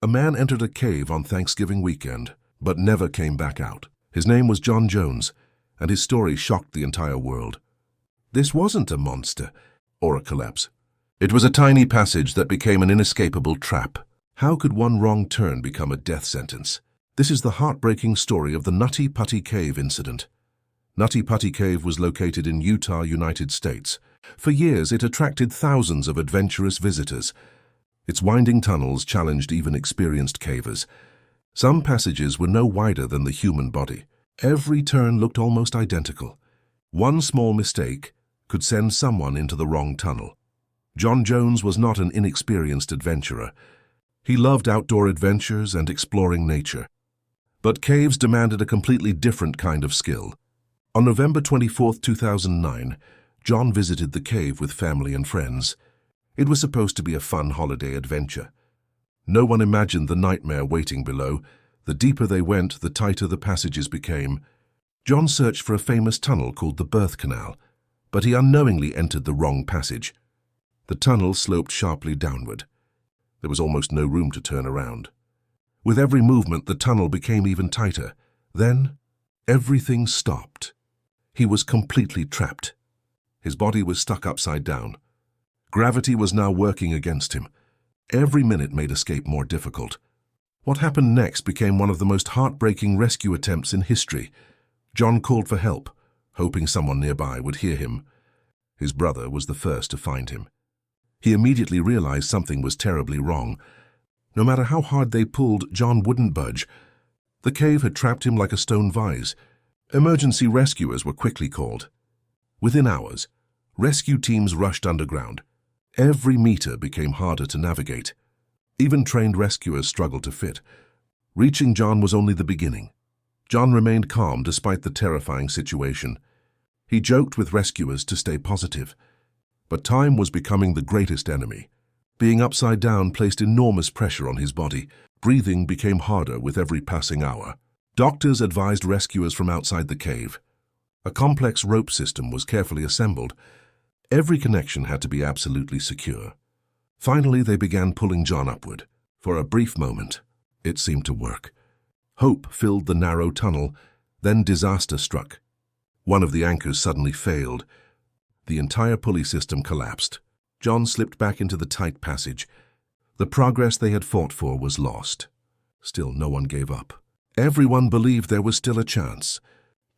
A man entered a cave on Thanksgiving weekend, but never came back out. His name was John Jones, and his story shocked the entire world. This wasn't a monster or a collapse. It was a tiny passage that became an inescapable trap. How could one wrong turn become a death sentence? This is the heartbreaking story of the Nutty Putty Cave Incident. Nutty Putty Cave was located in Utah, United States. For years, it attracted thousands of adventurous visitors. Its winding tunnels challenged even experienced cavers. Some passages were no wider than the human body. Every turn looked almost identical. One small mistake could send someone into the wrong tunnel. John Jones was not an inexperienced adventurer. He loved outdoor adventures and exploring nature. But caves demanded a completely different kind of skill. On November 24, 2009, John visited the cave with family and friends. It was supposed to be a fun holiday adventure. No one imagined the nightmare waiting below. The deeper they went, the tighter the passages became. John searched for a famous tunnel called the Birth Canal, but he unknowingly entered the wrong passage. The tunnel sloped sharply downward. There was almost no room to turn around. With every movement, the tunnel became even tighter. Then, everything stopped. He was completely trapped. His body was stuck upside down. Gravity was now working against him. Every minute made escape more difficult. What happened next became one of the most heartbreaking rescue attempts in history. John called for help, hoping someone nearby would hear him. His brother was the first to find him. He immediately realized something was terribly wrong. No matter how hard they pulled, John wouldn't budge. The cave had trapped him like a stone vise. Emergency rescuers were quickly called. Within hours, rescue teams rushed underground. Every meter became harder to navigate. Even trained rescuers struggled to fit. Reaching John was only the beginning. John remained calm despite the terrifying situation. He joked with rescuers to stay positive. But time was becoming the greatest enemy. Being upside down placed enormous pressure on his body. Breathing became harder with every passing hour. Doctors advised rescuers from outside the cave. A complex rope system was carefully assembled. Every connection had to be absolutely secure. Finally, they began pulling John upward. For a brief moment, it seemed to work. Hope filled the narrow tunnel, then disaster struck. One of the anchors suddenly failed. The entire pulley system collapsed. John slipped back into the tight passage. The progress they had fought for was lost. Still, no one gave up. Everyone believed there was still a chance.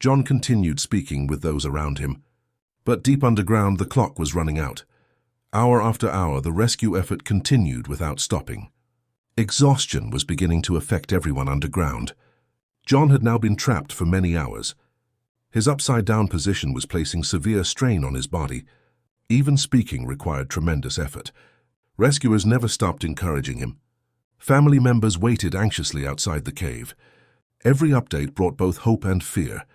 John continued speaking with those around him. But deep underground, the clock was running out. Hour after hour, the rescue effort continued without stopping. Exhaustion was beginning to affect everyone underground. John had now been trapped for many hours. His upside-down position was placing severe strain on his body. Even speaking required tremendous effort. Rescuers never stopped encouraging him. Family members waited anxiously outside the cave. Every update brought both hope and fear.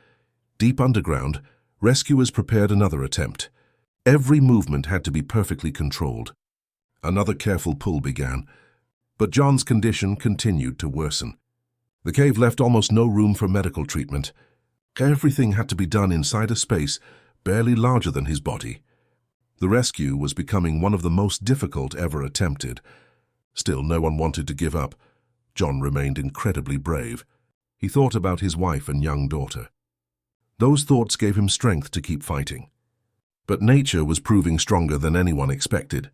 Deep underground, rescuers prepared another attempt. Every movement had to be perfectly controlled. Another careful pull began, but John's condition continued to worsen. The cave left almost no room for medical treatment. Everything had to be done inside a space barely larger than his body. The rescue was becoming one of the most difficult ever attempted. Still, no one wanted to give up. John remained incredibly brave. He thought about his wife and young daughter. Those thoughts gave him strength to keep fighting. But nature was proving stronger than anyone expected.